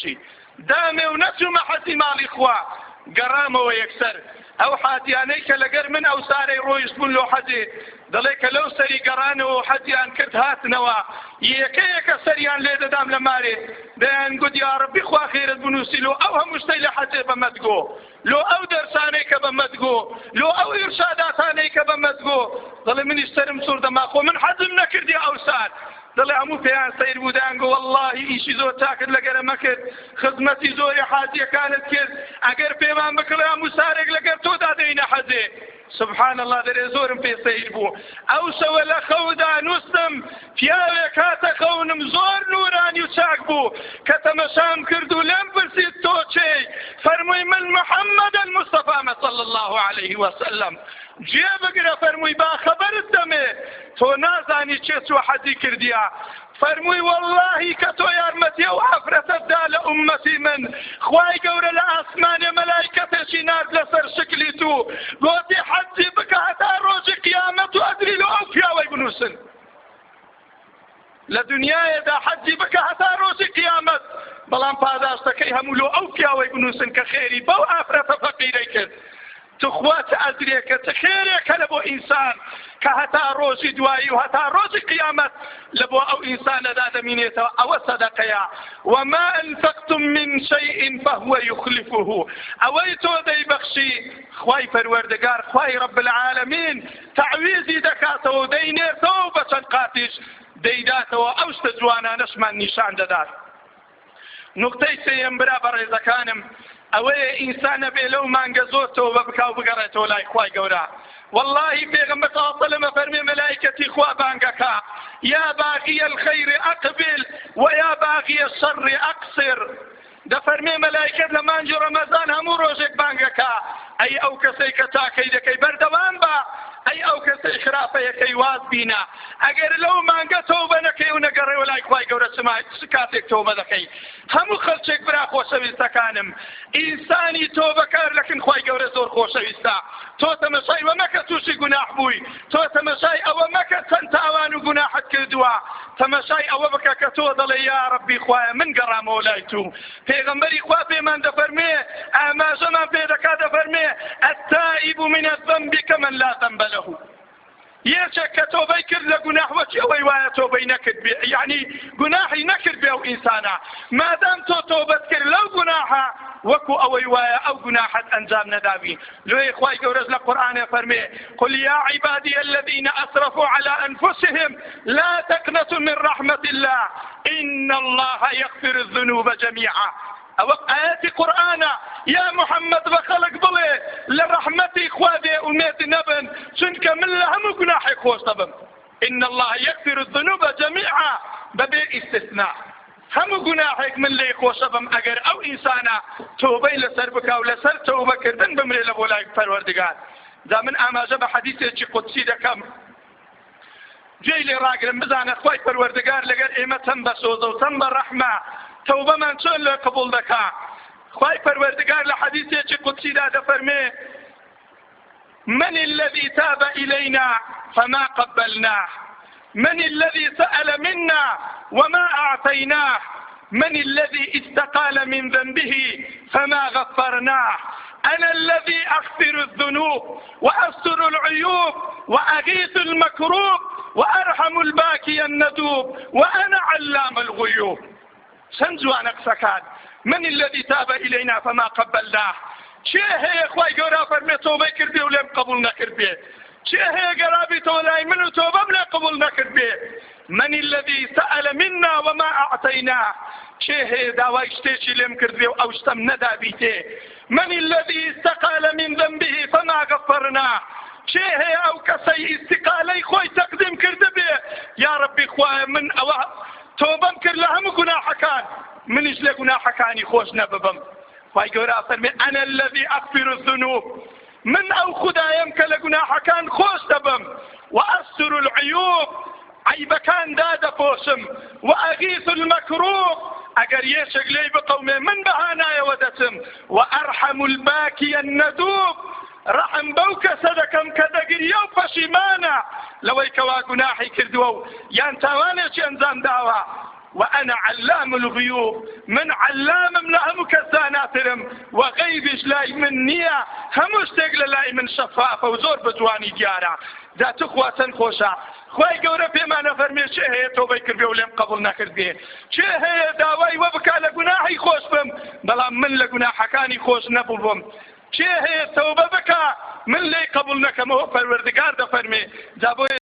بچی دامێ و نەچوومە حەزی ماڵی خوا گەڕامەوە یەکسەر ئەو حاتیانەی کە لەگەر من ئەو سارەی ڕۆیشت بوون لۆ حەجێ دەڵێ کە لەو سەری گەڕانەوە و حەجیان کرد هاتنەوە یەکەیەکە سەریان لێ دەدام لە مارێ دەیان گوت یا ڕەبی خوا خێرت بنووسی لۆ ئەو هەموو شتەی لە حەجێ بەمەدگۆ لۆ ئەو دەرسانەی کە بەمەدگۆ لۆ ئەو ئیرشاداتانەی کە بەمەدگۆ دەڵێ منیش سەرم سووردەما خۆ من حەزم نەکردی ئەو سار دەڵێ هەموو پێیان سەیر بوو دەیانگۆ وەڵڵاهی ئیشی زۆر چاکرد لەگەرەمە کرد خزمەتی زۆری حاجیەکانت کرد ئەگەر پێمان بکڵێ هەموو سارێک لەگەر تۆدا دەینە حەجێ سبحان الله دەرێ زۆرم پێ سەیر بوو ئەو شەوە لە خەودا نووسم پیاوێک هاتە خەونم زۆر نورانی و چاک بوو کە تەمەشام کرد و لێم پرسید تۆ چێی فەرمووی من محەممەد المستەفامە صلی الله عليه وسلم جێ بگرە فەرمووی باخەبەرت دەمێ تۆ نازانی چێ چوە حەجی کردیە فەرمووی وەڵڵاهی کە تۆ یارمەتیە و ئافرەتەتدا لە ئوممەتی من خوای گەورە لە ئاسمانێ مەلایکەتێکی نارد لەسەر شکلی تو گۆتی حەجی بکە هەتا ڕۆژی قیامەت و ئەدری لە ئەو پیاوەی بنووسن لە دنیایەدا حەجی بکە هەتا ڕۆژی قیامەت بەڵام پاداشتەکەی هەموو لۆ ئەو پیاوەی بنووسن کە خێری بەو ئافرەتە فەقیرەی کرد تخوات ئەدرێکە چ خێرێکە لە بۆ ئینسان کە هەتا ڕۆژی دوایی و هەتا ڕۆژی قیامەت لە بۆ ئەو ئینسانەدا دەمینێتەوە ئەوە سەدەقەیە وما أنفقتم من شيء فهو يخلفه ئەوەی تۆ دەیبەخشی خوای پەروەردگار خوای رب العالمین تعویزی دەکاتەوە و دەینێتەوە بە چەند قاتیش دەیداتەوە ئەو شتە جوانانەشمان نیشان دەدات نقطەی سێیەم برا بەڕێزەکانم ئەوەیە ئینسانە بێ لەو مانگە زۆر تۆبە بکا و بگەڕێتەوە لای خوای گەورە والله پێغەمبەر صلی الله علیه و سلم فەرمێ مەلایکەتی خوا بانگەکە یا باغی الخیر ئەقبل ویا باغی الشەر ئەقصر دەفەرمێ مەلایکەت لە مانگی ڕەمەزان هەموو ڕۆژێک بانگەکە ئەی ئەو کەسەی کە تاکەی دەکەی بەردەوام بە ئەی ئەو کەسەی خراپەیەکەی واز بینە ئەگەر لەو مانگە تۆبە نەکەی و نەگەڕێەوە لای خوای گەورە چ کاتێک تۆبە دەکەی هەموو خەڵکێک برا خۆشەویستەکانم ئینسانی تۆبەکار لەکن خوای گەورە زۆر خۆشەویستە تۆ تەمەشای وە مەکە تووشی گوناح بووی تۆ تەمەشای ئەوە مەکە چەند تاوان و گوناحت کردووە تەمەشای ئەوە بکە کە تۆ دەڵێ یا ڕەبی خوایە من گەڕامەوە لای تو پێغەمبەری خوا پێمان دەفەرمێ ئاماژەمان پێ دەکات دەفەرمێ التائب من الذنب كمن لا ذنب له یەکێک کە تۆبەی کرد لە گوناح وەچی ئەوەی وایە تۆبەی نەکرد بێ یعنی گوناحی نەکرد بێ ئەو ئینسانە مادام تۆ تۆبەت کرد لەو گوناحە وەکو ئەوەی وایە ئەو گوناحت ئەنجام نەداوی لۆی خوای گەورە لە قورئانێ فەرمێ قل يا عبادي الذين أسرفوا على أنفسهم لا تقنطوا من رحمة الله إن الله يغفر الذنوب جميعا ئەوە ئاەتی قورئانە یا محەممەد بە خەڵک بڵێ لە ڕەحمەتی خوا دێ ئومێد نەبن چونکە من لە هەموو گوناحێک خۆش دەبم إن الله يغفر الذنوب جميعا بەبێ ئیستثناء هەموو گوناحێک من لێی خۆشە بم ئەگەر ئەو ئینسانە تۆبەی لەسەر بکا و لەسەر تۆبەکردن بمرێ لە بۆ لای پەروەردگار دا من ئاماژە بە حەدیثێکی قودسی دەکەم گوێی لێ ڕاگرم بزانە خوای پەروەردگار لەگەر ئێمە چەند بە سۆزە و چەند بە ڕەحمە توبەمان چۆن لێ قبول دەکا خوای پەروەردگار لە حەدیثێکی قودسیدا دەفەرمێ من الذي تاب إلينا فما قبلناه من الذي سأل منا وما أعطيناه من الذي استقال من ذنبه فما غفرناه أنا الذي أغفر الذنوب وأستر العيوب وأغيث المكروب وأرحم الباكي الندوب وأنا علام الغيوب سنجوان أقسكان من الذي تاب إلينا فما قبلناه چه هي خوای گەورە فەرمێ تۆبەی کردی و لێم قبول نەکرد بێ چه هەیە گەڕابی تۆ لای من و تۆبەم لێ قبول نەکرد بێ من الذي سأل منا وما أعطيناه چه هەیە داوای شتێکی لێم کرد بێ و ئەو شتەم نەدابی تێ من الذي استقال من ذنبه فما غفرناه چه هەیە ئەو کەسەی ئیستیقالەی خۆی تەقدیم کرد بێ یا ڕەبی خوایە من ئەوە تۆبەم کرد لە هەموو گوناحەکان منیش لە گوناحەکانی خۆش نەببم خوای گەورە فەرمێ أنا الذي أغفر الذنوب من ئەو خودایم کە لە گوناحەکان خۆش دەبم وأستر العيوب عیبەکان دادەپۆشم وأغيث المكروب ئەگەر یەشێک لێی بقەومێ من بەهانایەوە دەچم وأرحم الباكي الندوب ڕەحم بەو کەسە دەکەم کە دەگریە و پەشیمانە لەوەی کەوا گوناحی کردووە و یان تاوانێکی ئەنجام داوە وأنا علام الغيوب من علامم لهم كزاناترم وغيبش لاي من نية هموش تقل لاي من شفافة وزور بجواني ديارة ذات أخوة خوشة خوای گەورە پێمانە فەرمێ چێ هەیە تۆبەی کردبێ و لێم قبول نەکردبێ چێ هەیە داوای وە بکا لە گوناحی خۆش بم بەڵام من لە گوناحەکانی خۆش نەبوو بم چێ هەیە تەوبە بکا من لێی قبول نەکەمەوە پەروەردگار دەفەرمێ جا بۆیە